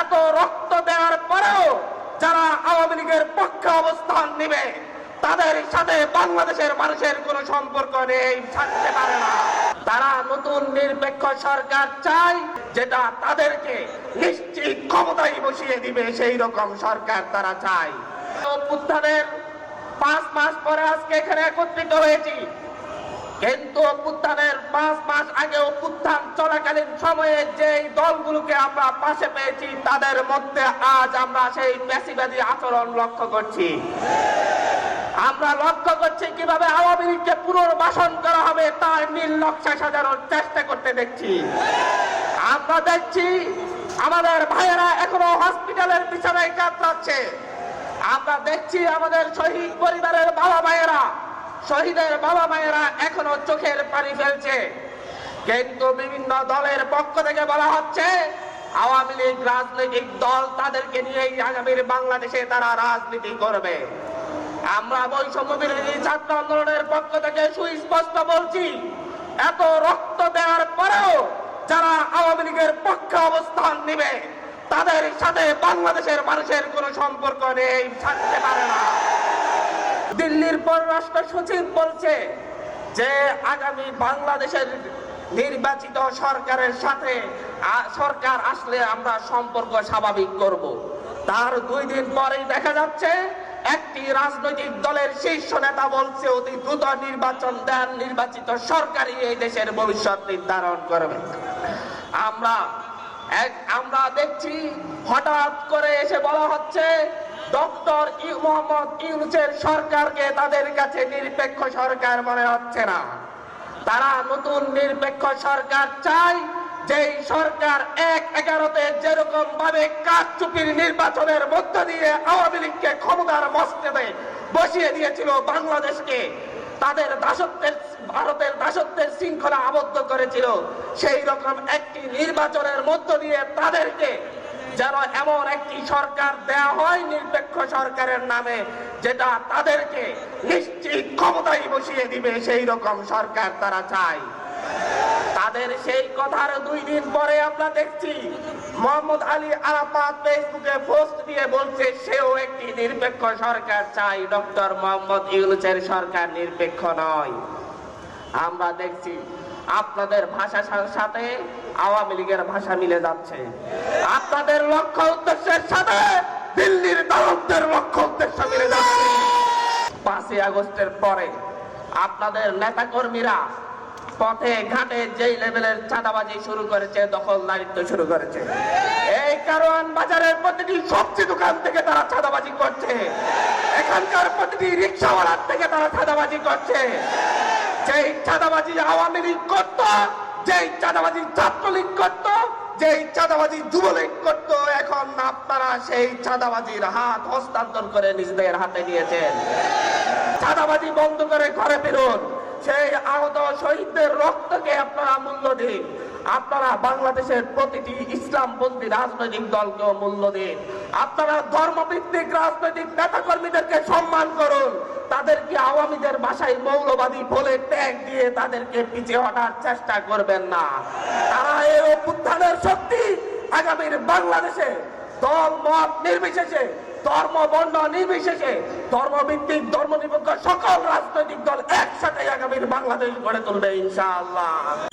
এত রক্ত দেওয়ার পরেও যারা আওয়ামী লীগের পক্ষে অবস্থান নেবে তাদের সাথে বাংলাদেশের মানুষের কোনো সম্পর্ক নেই, থাকতে পারে না। তারা নতুন নিরপেক্ষ সরকার চায়, যেটা তাদেরকে নিশ্চিত ক্ষমতায় বসিয়ে দিবে, সেই রকম সরকার তারা চায়। অভ্যুত্থানের 5 মাস পরে আজকে এখানে একত্রিত হয়েছি, কিন্তু অভ্যুত্থানের 5 মাস আগে অভ্যুত্থান চলাকালীন সময়ে যেই দলগুলোকে আমরা পাশে পেয়েছি তাদের মধ্যে আজ আমরা সেই ফ্যাসিবাদী আচরণ লক্ষ্য করছি। আমরা লক্ষ্য করছি কিভাবে আওয়ামী লীগকে পুনর্বাসন করা হবে তার নীল নকশা সাজানোর চেষ্টা করতে দেখছি। আমরা দেখছি আমাদের ভাইয়েরা এখনো হসপিটালের বিছানায় কাতরাচ্ছে। আমরা দেখছি আমাদের শহীদ পরিবারের বাবা মায়েরা, শহীদের বাবা মায়েরা এখনো চোখের পানি ফেলছে। কিন্তু বিভিন্ন দলের পক্ষ থেকে বলা হচ্ছে আওয়ামী লীগ রাজনৈতিক দল, তাদেরকে নিয়েই আগামীর বাংলাদেশে তারা রাজনীতি করবে। আমরা বৈষম্য বিরোধী ছাত্র আন্দোলনের পক্ষ থেকে সুস্পষ্ট বলছি, এত রক্ত দেওয়ার পরেও যারা আওয়ামী লীগের পক্ষে অবস্থান নেবে তাদের সাথে বাংলাদেশের মানুষের কোনো সম্পর্ক নেই, থাকতে পারে না। দিল্লির পররাষ্ট্র সচিব বলছে যে আগামী বাংলাদেশের নির্বাচিত সরকারের সাথে সরকার আসলে আমরা সম্পর্ক স্বাভাবিক করব। তার 2 দিন পরেই দেখা যাচ্ছে একটি রাজনৈতিক দলের শীর্ষ নেতা বলছে অতি দ্রুত নির্বাচন দেন, নির্বাচিত সরকারই এই দেশের ভবিষ্যৎ নির্ধারণ করবে। আমরা দেখছি হঠাৎ করে এসে বলা হচ্ছে ডক্টর মোহাম্মদ ইউনূসের সরকারকে তাদের কাছে নিরপেক্ষ সরকার মনে হচ্ছে না। তারা নতুন নিরপেক্ষ সরকার চায়, যেই সরকার 1/11-তে যেরকম ভাবে কারচুপির নির্বাচনের মধ্য দিয়ে আওয়ামী লীগকে ক্ষমতার মসনদে বসিয়ে দিয়েছিল, বাংলাদেশকে তাদের দাসত্বের, ভারতের দাসত্বের শৃঙ্খলা আবদ্ধ করেছিল, সেই রকম একটি নির্বাচনের মধ্য দিয়ে তাদেরকে যেন এমন একটি সরকার দেয়া হয় নিরপেক্ষ সরকারের নামে, যেটা তাদেরকে নিশ্চিত ক্ষমতায় বসিয়ে দিবে, সেই রকম সরকার তারা চায়। তাদের সেই কথার 2 দিন পরে আমরা দেখছি মোহাম্মদ আলী আরাফাত ফেসবুকে পোস্ট দিয়ে বলছে সেও একটি নিরপেক্ষ সরকার চাই, ডক্টর মোহাম্মদ ইউনূসের সরকার নিরপেক্ষ নয়। আমরা দেখছি আপনাদের ভাষার সাথে আওয়ামী লীগের ভাষা মিলে যাচ্ছে, আপনাদের লক্ষ্য উদ্দেশ্যের সাথে দিল্লির দালালদের লক্ষ্য উদ্দেশ্য মিলে যাচ্ছে। 5ই আগস্টের পরে আপনাদের নেতা কর্মীরা পথে ঘাটে যেই লেভেলের চাঁদাবাজি শুরু করেছে, দখলদারিত্ব শুরু করেছে, এই কারওয়ান বাজারের প্রতিটি সবজি দোকান থেকে তারা চাঁদাবাজি করছে, এখানকার প্রতিটি রিক্সাওয়ালার থেকে তারা চাঁদাবাজি করছে। যেই চাঁদাবাজি আওয়ামী লীগ করত, যেই চাঁদাবাজি ছাত্রলীগ করত, যেই চাঁদাবাজি যুবলীগ করত, এখন আপনারা সেই চাঁদাবাজির হাত হস্তান্তর করে নিজেদের হাতে নিয়েছেন। চাঁদাবাজি বন্ধ করে ঘরে ফিরুন, সেই আহত শহীদদের রক্তকে আপনারা মূল্য দিন, আপনারা বাংলাদেশের প্রতিটি ইসলামপন্থী রাজনৈতিক দলকেও মূল্য দিন, আপনারা ধর্মভিত্তিক রাজনৈতিক নেতাকর্মীদেরকে সম্মান করুন, তাদেরকে আওয়ামীদের ভাষায় মৌলবাদী বলে ট্যাগ দিয়ে তাদেরকে পিছিয়ে হটার চেষ্টা করবেন না। তারা এই অভ্যুত্থানের শক্তি আগামীর বাংলাদেশে দল মত নির্বিশেষে, ধর্ম বর্ণ নির্বিশেষে, ধর্মভিত্তিক ধর্মনিরপেক্ষ সকল রাজনৈতিক দল একসাথে আগামীর বাংলাদেশ গড়ে তুলবে ইনশাআল্লাহ।